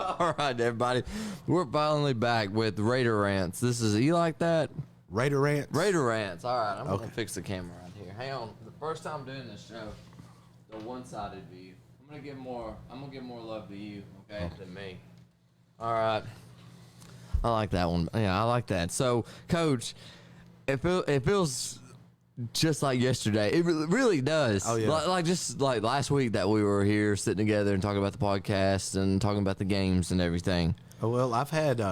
All right, everybody. We're finally back with Raider Rants. This is, you like that? Raider Rants? Raider Rants. All right, I'm going to fix the camera right here. Hang on. The first time doing this show, the one-sided view. I'm going to give more love to you, okay, than me. All right. I like that one. Yeah, I like that. So, Coach, it feels just like yesterday. It really does. Oh, yeah. Like just like last week that we were here sitting together and talking about the podcast and talking about the games and everything. Oh, well, I've had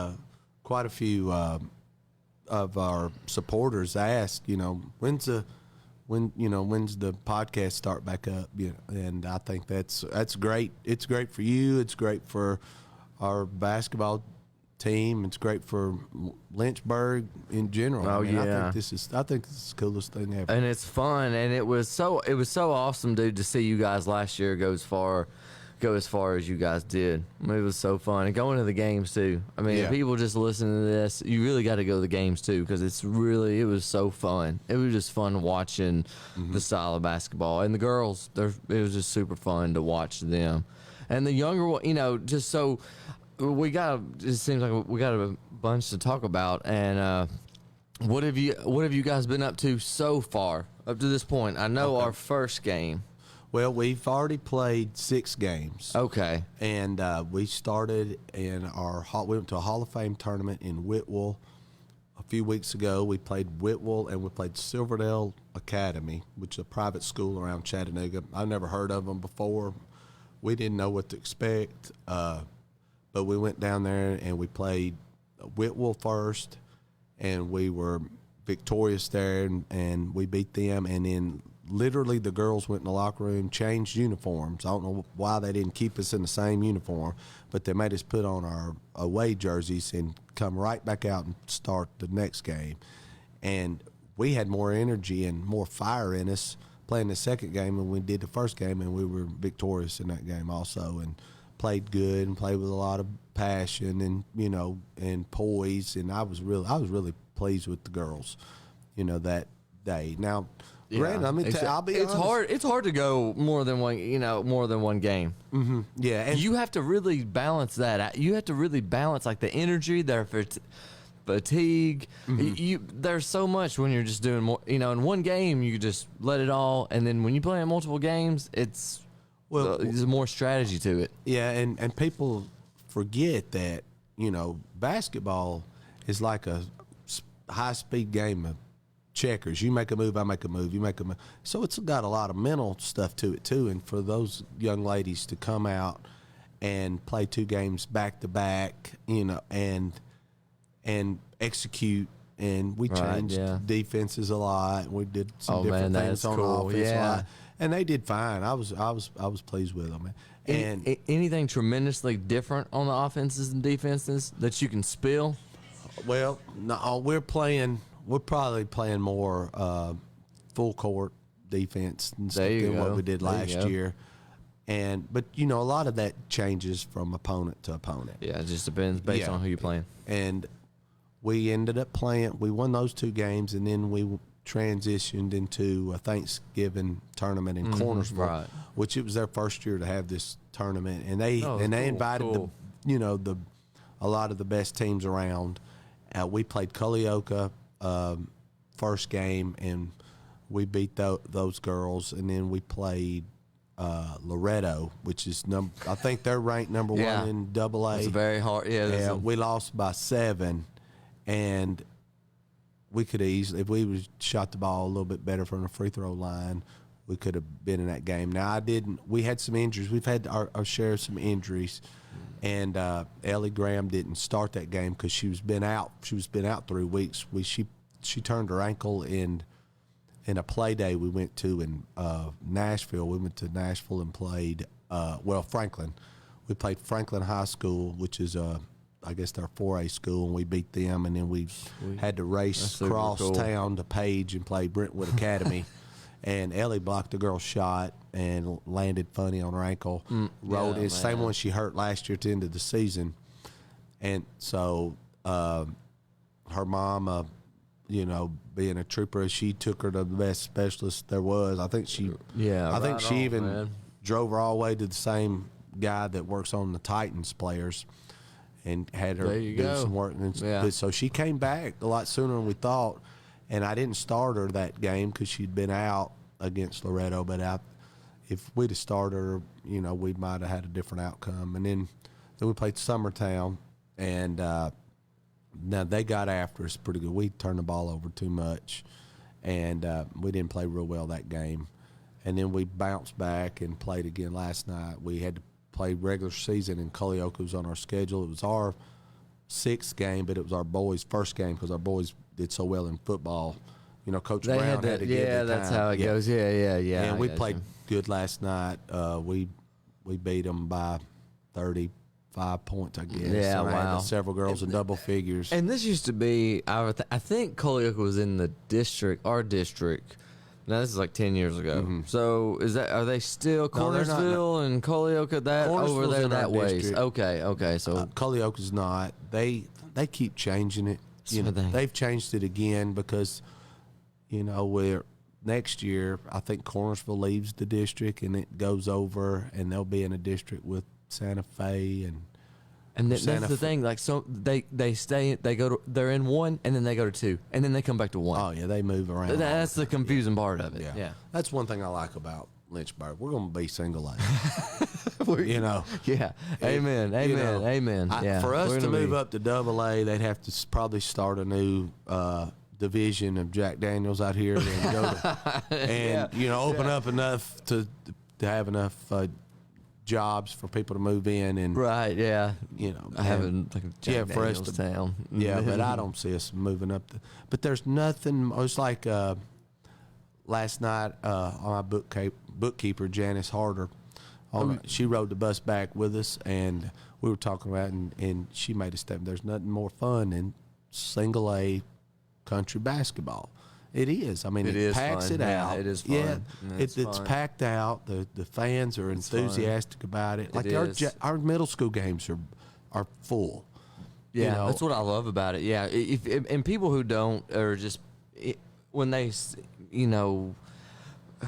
quite a few of our supporters ask, when's the podcast start back up? And I think that's great. It's great for you. It's great for our basketball team. It's great for Lynchburg in general. Oh, yeah. I think this is the coolest thing ever. And it's fun, and it was so awesome, dude, to see you guys last year go as far as you guys did. I mean, it was so fun, and going to the games too. I mean, Yeah. people just listening to this, you really got to go to the games too, because it was so fun. It was just fun watching the style of basketball, and the girls. It was just super fun to watch them, and the younger one, just so. It seems like we got a bunch to talk about, and what have you guys been up to so far up to this point? I know our first game. Well, we've already played 6 games. Okay. And we started we went to a Hall of Fame tournament in Whitwell a few weeks ago. We played Whitwell and we played Silverdale Academy, which is a private school around Chattanooga. I've never heard of them before. We didn't know what to expect. But we went down there and we played Whitwell first, and we were victorious there, and we beat them. And then literally the girls went in the locker room, changed uniforms. I don't know why they didn't keep us in the same uniform, but they made us put on our away jerseys and come right back out and start the next game. And we had more energy and more fire in us playing the second game than we did the first game, and we were victorious in that game also. And played good and played with a lot of passion and and poise, and I was really pleased with the girls, that day. Now, granted, I'll be honest. It's hard to go more than one game. Mm-hmm. Yeah, and you have to really balance that. You have to really balance like the energy, their fatigue. Mm-hmm. There's so much when you're just doing more. In one game you just let it all, and then when you play in multiple games, there's more strategy to it. Yeah, and people forget that, basketball is like a high-speed game of checkers. You make a move, I make a move, you make a move. So it's got a lot of mental stuff to it, too. And for those young ladies to come out and play 2 games back-to-back, and execute, and we changed defenses a lot. We did some different things on offense a lot. And they did fine. I was pleased with them. And anything tremendously different on the offenses and defenses that you can spill? Well, no, we're probably playing more full court defense and stuff than what we did last year. But a lot of that changes from opponent to opponent. Yeah, it just depends based on who you're playing. And we ended up we won those 2 games, and then we transitioned into a Thanksgiving tournament in Cornersville, which it was their first year to have this tournament, and they invited a lot of the best teams around. We played Culleoka first game, and we beat those girls, and then we played Loretto, which is I think they're ranked number 1 in AA. It's very hard. Yeah, we lost by 7, and we could have easily, if we would shot the ball a little bit better from the free throw line, we could have been in that game. Now, we had some injuries. We've had our share of some injuries, and Ellie Graham didn't start that game because she was been out 3 weeks. She turned her ankle in a play day we went to in Nashville. We went to Nashville and played, Franklin. We played Franklin High School, which is I guess their 4A school, and we beat them, and then we had to race across town to Page and play Brentwood Academy. And Ellie blocked the girl's shot and landed funny on her ankle. Rolled it. Same one she hurt last year at the end of the season. And so her mom, being a trooper, she took her to the best specialist there was. I think she even drove her all the way to the same guy that works on the Titans players, and had her do go. some work. And so she came back a lot sooner than we thought, and I didn't start her that game because she'd been out against Loretto. But if we'd have started her, we might have had a different outcome. And then we played Summertown, and now they got after us pretty good. We turned the ball over too much, and we didn't play real well that game. And then we bounced back and played again last night. We had to play regular season, and Culleoka was on our schedule. It was our 6th game, but it was our boys' first game because our boys did so well in football. Coach Brown had to give the time. That's how it goes. Yeah. And we played good last night. We beat them by 35 points, I guess. Yeah, and I wow. had several girls in double figures. And this used to be, I think Culleoka was in our district. Now, this is like 10 years ago. Mm-hmm. So are they still Cornersville and Culleoka over there that way? Okay. So Culleoka's not. They keep changing it. They've changed it again because, we're next year, I think Cornersville leaves the district and it goes over, and they'll be in a district with Santa Fe and that's the thing. Like, so they stay. They're in one, and then they go to 2, and then they come back to 1. Oh yeah, they move around. That's the confusing part of it. Yeah. That's one thing I like about Lynchburg. We're going to be single A. Yeah. Amen. Yeah. For us to move up to Double A, they'd have to probably start a new division of Jack Daniels out here and go open up enough to have enough jobs for people to move in and right. Yeah. Having like a Jack for us Daniels to town. Yeah, but I don't see us moving up. But there's nothing. It was like last night my bookkeeper Janice Harder. She rode the bus back with us, and we were talking about it, and she made a statement. There's nothing more fun than single A country basketball. It is. I mean, it packs fun. it out. It is fun. Yeah, it's fun. packed out. The fans are enthusiastic about it. Like our middle school games are full. Yeah, that's what I love about it. Yeah, if and people who don't are just when they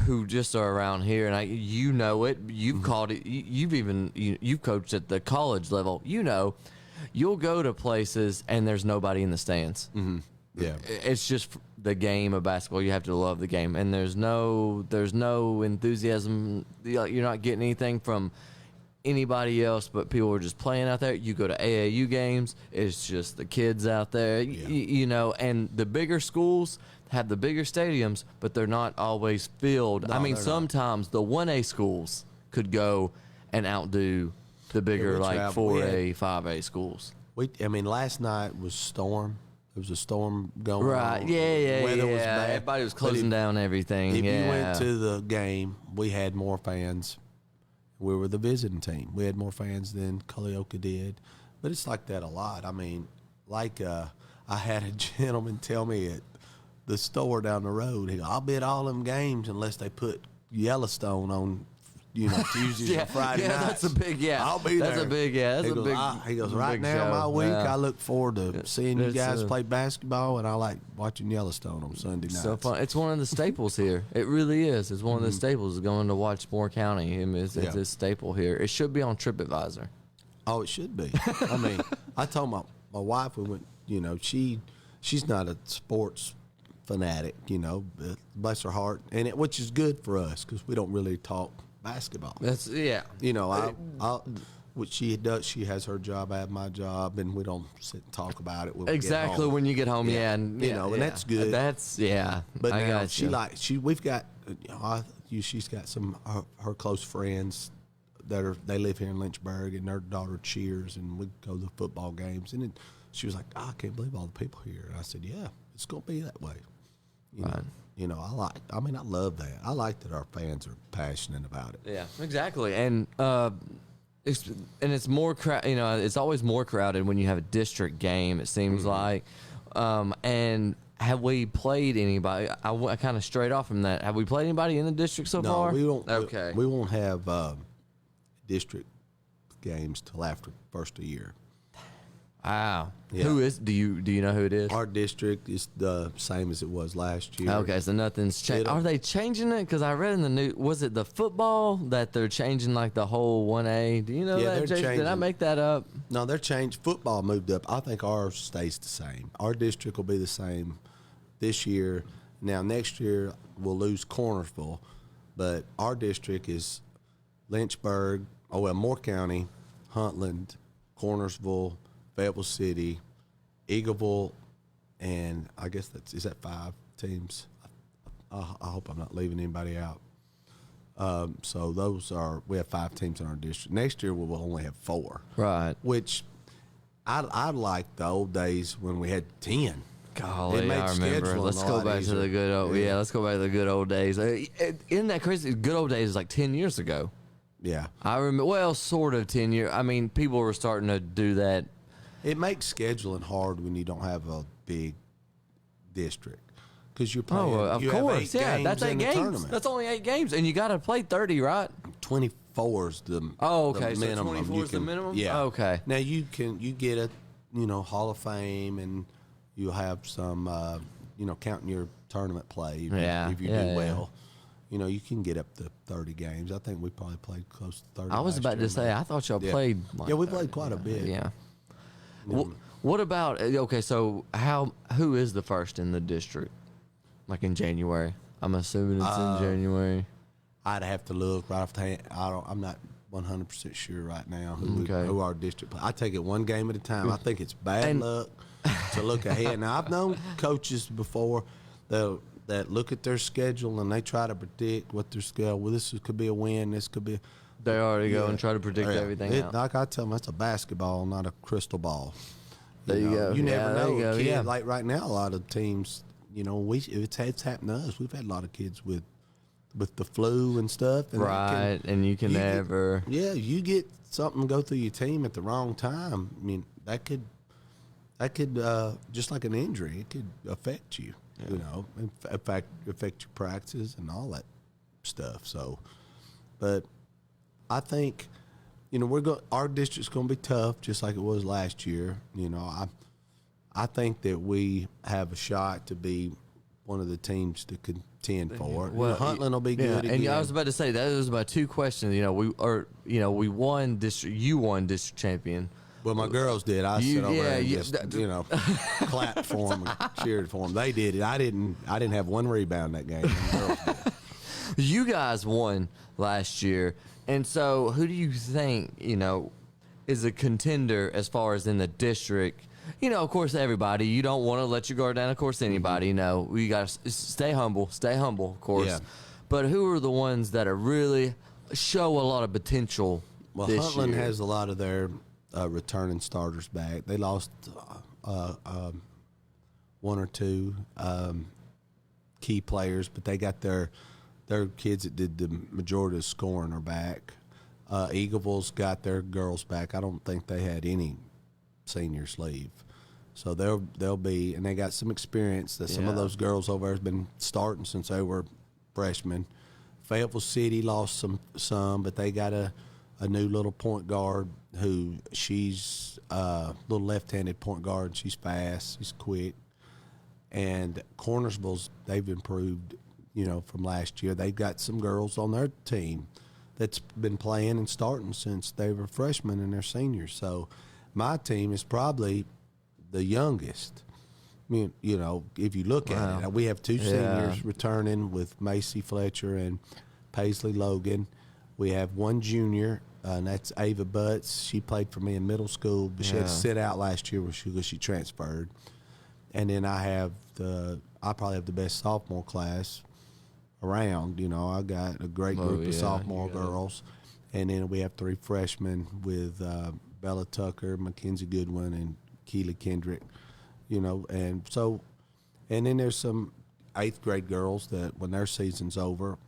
who just are around here, and you've called it. You've coached at the college level. You'll go to places and there's nobody in the stands. Mm-hmm. Yeah, it's just the game of basketball. You have to love the game, and there's no enthusiasm. You're not getting anything from anybody else, but people are just playing out there. You go to AAU games, it's just the kids out there. And the bigger schools have the bigger stadiums, but they're not always filled. No, sometimes the 1A schools could go and outdo the bigger 4A, 5A schools. Last night was storm. There was a storm going right. on. Yeah. The weather was bad. Everybody was closing down everything. If you went to the game, we had more fans. We were the visiting team. We had more fans than Culleoka did. But it's like that a lot. I had a gentleman tell me at the store down the road, he goes, I'll bet all them games unless they put Yellowstone on Tuesdays and Friday nights. That's a big, I'll be there. That's a big, he goes, right now, my week, I look forward to seeing you guys play basketball, and I like watching Yellowstone on Sunday nights. So fun. It's one of the staples here. It really is. It's one of the staples going to watch Moore County. It's a staple here. It should be on TripAdvisor. Oh, it should be. I told my wife, we went, she's not a sports fanatic, bless her heart, which is good for us because we don't really talk basketball. That's she does. She has her job. I have my job, and we don't sit and talk about it when we exactly get home. when you get home. And that's good. That's But now we've got. She's got some her close friends they live here in Lynchburg, and their daughter cheers, and we go to the football games, and she was like, I can't believe all the people here. And I said, yeah, it's gonna be that way. Right. I love that. I like that our fans are passionate about it. Yeah, exactly. And it's more it's always more crowded when you have a district game, it seems like. And have we played anybody? I kind of strayed off from that. Have we played anybody in the district so far? No, we won't. Okay. We won't have district games till after first of year. Wow. Yeah. Who is? Do you know who it is? Our district is the same as it was last year. Okay, so nothing's changed. Are they changing it? Because I read in the news, was it the football that they're changing like the whole 1A? Do you know Yeah, that, they're Jason? Did I make that up? No, they're changed. Football moved up. I think ours stays the same. Our district will be the same this year. Now, next year, we'll lose Cornersville, but our district is Lynchburg, Moore County, Huntland, Cornersville, Fayetteville City, Eagleville, and I guess is that 5 teams? I hope I'm not leaving anybody out. So we have 5 teams in our district. Next year we will only have 4. Right. Which I like the old days when we had 10. Golly, I remember. Let's go back to the good old. Yeah, let's go back to the good old days. Isn't that crazy? Good old days is like 10 years ago. Yeah. I remember. Well, sort of 10 years. I mean, people were starting to do that. It makes scheduling hard when you don't have a big district because you're playing. Oh, of course, yeah. That's 8 games. Tournament. That's only 8 games, and you got to play 30, right? 24 is the okay. the minimum. So 24 is the minimum. Yeah. Okay. Now you get a Hall of Fame, and you have some counting your tournament play. If you do well. You can get up to 30 games. I think we probably played close to 30. I was about to say, I thought y'all played. Like we played quite a bit. Yeah. What about, okay, so who is the first in the district? Like in January? I'm assuming it's in January. I'd have to look right off the hand. I'm not 100% sure right now who our district play. I take it one game at a time. I think it's bad luck to look ahead. Now, I've known coaches before that look at their schedule and they try to predict what their schedule. Well, this could be a win. This could be. They already go and try to predict everything out. Like I tell them, that's a basketball, not a crystal ball. There you go. You never know. There you go. Like right now, a lot of teams, it's happened to us. We've had a lot of kids with the flu and stuff. And and you can never. You get something go through your team at the wrong time. I mean, that could just like an injury, it could affect you. In fact, affect your practices and all that stuff. So, but I think, our district's going to be tough, just like it was last year. I think that we have a shot to be one of the teams to contend for it. Well, Huntland will be good again. And I was about to say that was my 2 questions. We won district. You won district champion. Well, my girls did. I sat over there and just, clapped for them and cheered for them. They did it. I didn't have one rebound that game. The girls did. You guys won last year, and so who do you think is a contender as far as in the district? Of course, everybody. You don't want to let your guard down. Of course, anybody. We got to stay humble. Stay humble, of course. Yeah. But who are the ones that are really show a lot of potential? Well, Huntland has a lot of their returning starters back. They lost 1 or 2 key players, but they got their kids that did the majority of scoring are back. Eagleville's got their girls back. I don't think they had any seniors leave, so they'll be, and they got some experience. That some of those girls over there has been starting since they were freshmen. Fayetteville City lost some, but they got a new little point guard who she's a little left-handed point guard. She's fast, she's quick, and Cornersville's they've improved, from last year. They've got some girls on their team that's been playing and starting since they were freshmen and they're seniors. So my team is probably the youngest. I mean, if you look at it, we have 2 seniors returning with Macy Fletcher and Paisley Logan. We have 1 junior, and that's Ava Butts. She played for me in middle school, but she had to sit out last year because she transferred. And then I probably have the best sophomore class around. I got a great group of sophomore girls. And then we have 3 freshmen with Bella Tucker, Mackenzie Goodwin, and Keely Kendrick, and then there's some 8th grade girls that when their season's over,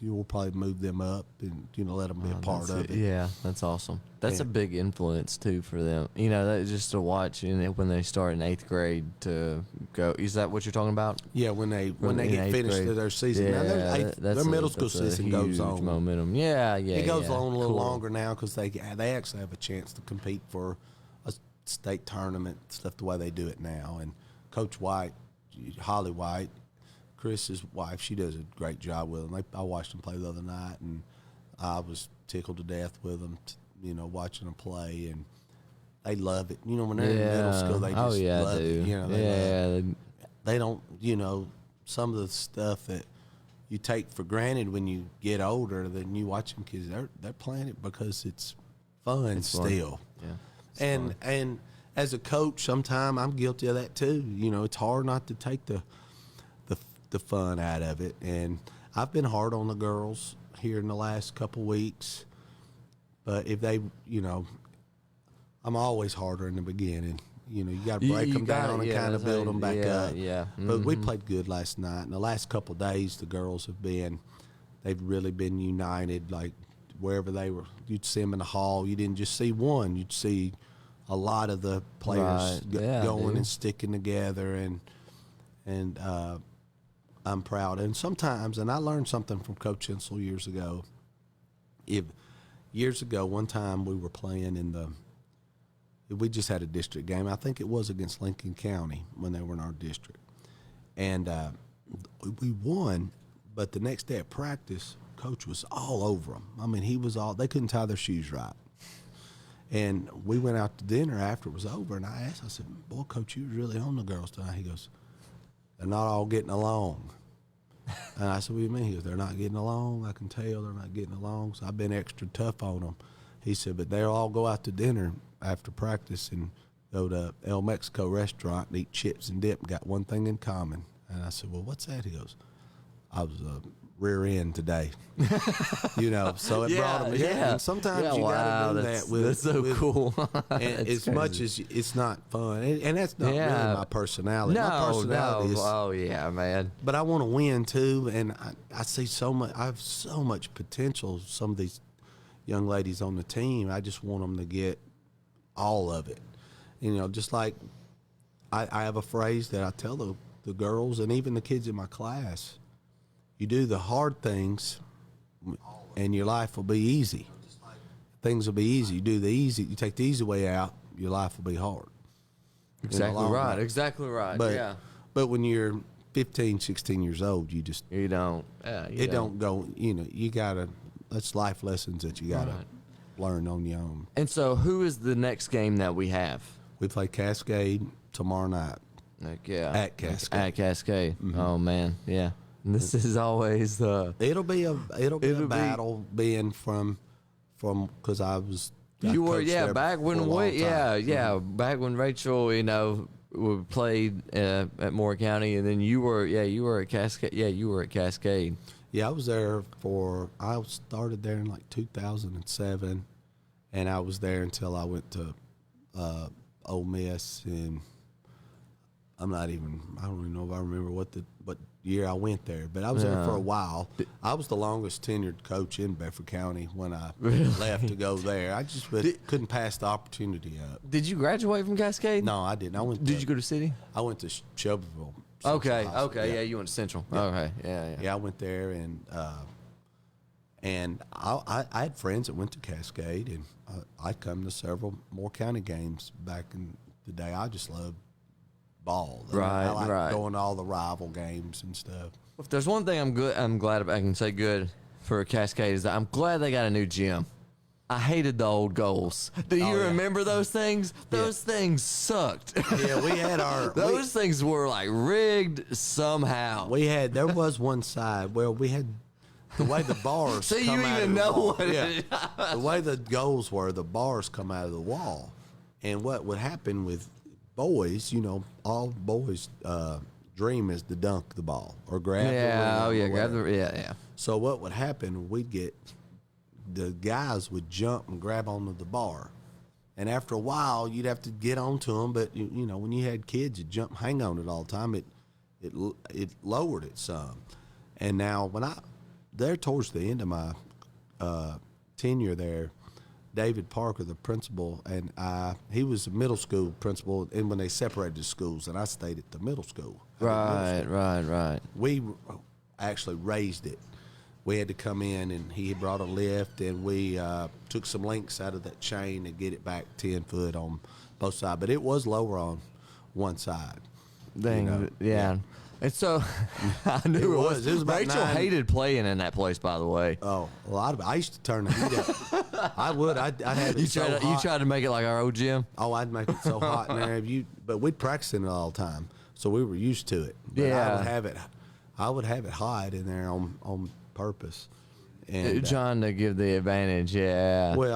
you will probably move them up and let them be a part of it. Yeah, that's awesome. That's a big influence too for them. That just to watch when they start in 8th grade to go. Is that what you're talking about? Yeah, when they get finished with their season. Yeah, now their middle school season goes on. Momentum. Yeah. It goes on a little longer now because they actually have a chance to compete for a state tournament stuff the way they do it now. And Coach White, Holly White, Chris's wife, she does a great job with them. I watched them play the other night, and I was tickled to death with them, watching them play, and they love it. When they're in middle school, they just love it. They don't, some of the stuff that you take for granted when you get older, then you watch them kids, they're playing it because it's fun still. Yeah. And as a coach, sometimes I'm guilty of that too. It's hard not to take the fun out of it. And I've been hard on the girls here in the last couple weeks. But if they, I'm always harder in the beginning. You got to break them down and kind of build them back up. Yeah. But we played good last night. And the last couple of days, the girls they've really been united. Like wherever they were, you'd see them in the hall. You didn't just see one. You'd see a lot of the players going and sticking together. And I'm proud. And sometimes, and I learned something from Coach Insel years ago. Years ago, one time we were playing we just had a district game. I think it was against Lincoln County when they were in our district. And we won, but the next day at practice, Coach was all over them. I mean, they couldn't tie their shoes right. And we went out to dinner after it was over, and I said, boy, Coach, you was really on the girls tonight. He goes, they're not all getting along. And I said, what do you mean? He goes, they're not getting along. I can tell they're not getting along. So I've been extra tough on them. He said, but they'll all go out to dinner after practice and go to El Mexico restaurant and eat chips and dip and got one thing in common. And I said, well, what's that? He goes, I was a rear end today. So it brought them together. And sometimes you got to do that with. That's so cool. And as much as it's not fun. And that's not really my personality. My personality is. Oh, yeah, man. But I want to win, too. And I see I have so much potential, some of these young ladies on the team. I just want them to get all of it. Just like I have a phrase that I tell the girls and even the kids in my class. You do the hard things, and your life will be easy. Things will be easy. You take the easy way out, your life will be hard. Exactly right. Exactly right. But when you're 15, 16 years old, you don't. It don't go. You gotta. That's life lessons that you gotta learn on your own. And so, who is the next game that we have? We play Cascade tomorrow night. At Cascade. At Cascade. Mm-hmm. Oh man, yeah. And this is always the. It'll be a battle being from because I was. You were back when back when Rachel played at Moore County, and then you were at Cascade. Yeah, you were at Cascade. Yeah, I was there I started there in like 2007, and I was there until I went to Ole Miss, and I don't even know if I remember what year I went there, but I was there for a while. I was the longest tenured coach in Bedford County when I left to go there. I just couldn't pass the opportunity up. Did you graduate from Cascade? No, I didn't. Did you go to City? I went to Shelbyville. Okay, yeah, you went to Central. Yeah. Okay, yeah. Yeah, I went there, and I had friends that went to Cascade, and I'd come to several Moore County games back in the day. I just loved ball. I like going to all the rival games and stuff. If there's one thing I'm glad I can say good for Cascade is that I'm glad they got a new gym. I hated the old goals. Do you remember those things? Those things sucked. Yeah, we had those things were like rigged somehow. There was one side where we had the way the bars so come you out even of the know wall. what it is. The way the goals were, the bars come out of the wall. And what would happen with boys, all boys dream is to dunk the ball or grab the rim. Grab the So what would happen, the guys would jump and grab onto the bar. And after a while, you'd have to get onto them. But, when you had kids, you'd hang on it all the time. It lowered it some. And now there towards the end of my tenure there, David Parker, the principal, and he was a middle school principal, and when they separated the schools, and I stayed at the middle school. Right. We actually raised it. We had to come in, and he brought a lift, and we took some links out of that chain and get it back 10 foot on both sides, but it was lower on one side. Dang, You know, yeah. And so I knew It was about Rachel 9. hated playing in that place, by the way. Oh, a lot of it. I used to turn the heat up. I would. I'd have it so hot. You tried to make it like our old gym. Oh, I'd make it so hot in there. But we'd practice in it all the time, so we were used to it. But Yeah. I would have it hot in there on purpose. And Trying to give the advantage, yeah. well,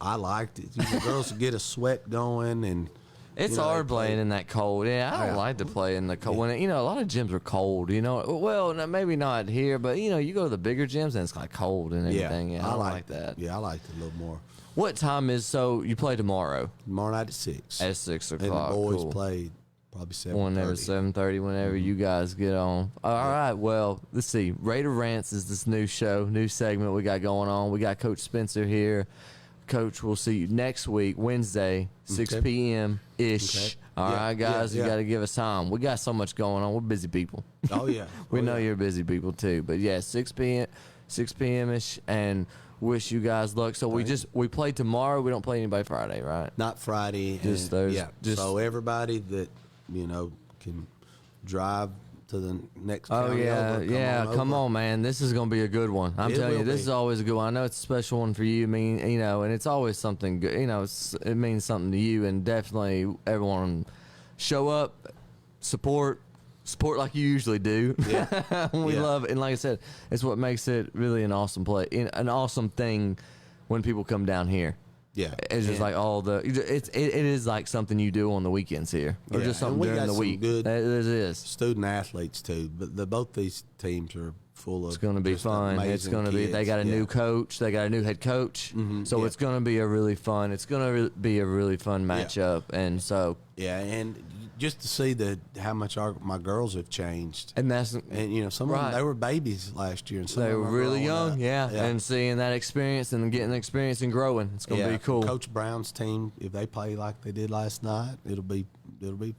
I liked it. The girls would get a sweat going, and It's you know, hard they play- playing in that cold. Yeah, I don't Yeah. like to play in the cold. When a lot of gyms are cold. Well, maybe not here, but you go to the bigger gyms and it's like cold and everything. Yeah, I don't like that. Yeah, I liked it a little more. What time is so you play tomorrow? Tomorrow night at 6. At 6 and the o'clock. boys Cool. played probably 7:30. Whenever 7:30, whenever you guys get on. All right. Well, let's see. Raider Rants is this new show, new segment we got going on. We got Coach Spencer here. Coach, we'll see you next week, Wednesday, 6 Okay. p.m. ish. Okay. All Yeah, right, guys. yeah. You got to give us time. We got so much going on. We're busy people. Oh yeah, We Oh, know yeah. you're busy people too. But yeah, 6 p.m. ish, and wish you guys luck. So we play tomorrow. We don't play anybody Friday, right? Not Friday. Just and, Thursday. Yeah. Just- so everybody that can drive to the next. Oh county yeah, over, come over. on, man! This is gonna be a good one. I'm It telling you, will this be. is always a good one. I know it's a special one for you. I mean, and it's always something good. It means something to you, and definitely everyone show up, support like you usually do. Yeah. We Yeah. love it, and like I said, it's what makes it really an awesome an awesome thing when people come down here. Yeah. It's just And- like it is like something you do on the weekends here, or Yeah, just something and we during got the some week. good- It is. student athletes too, but both these teams are full of. It's going to be just fun. It's amazing going to be. They kids. got a Yeah. new coach. They got a new head coach. So yeah. it's going to be a really fun. It's going to be a really fun matchup. And so Yeah, and just to see how much my girls have changed. and that's And some of them, Right. they were babies last year, and some they of were them are really growing young. up. Yeah. And seeing that experience and getting the experience and growing, it's going to be cool. Coach Brown's team, if they play like they did last night, it'll be a great.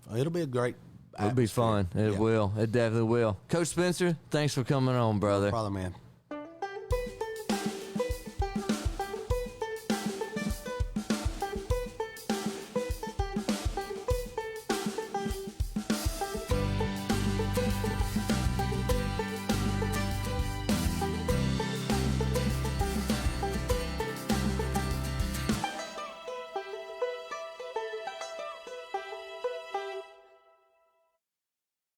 It'll be atmosphere. fun. It Yeah. will. It definitely will. Coach Spencer, thanks for coming on, brother. No problem, man.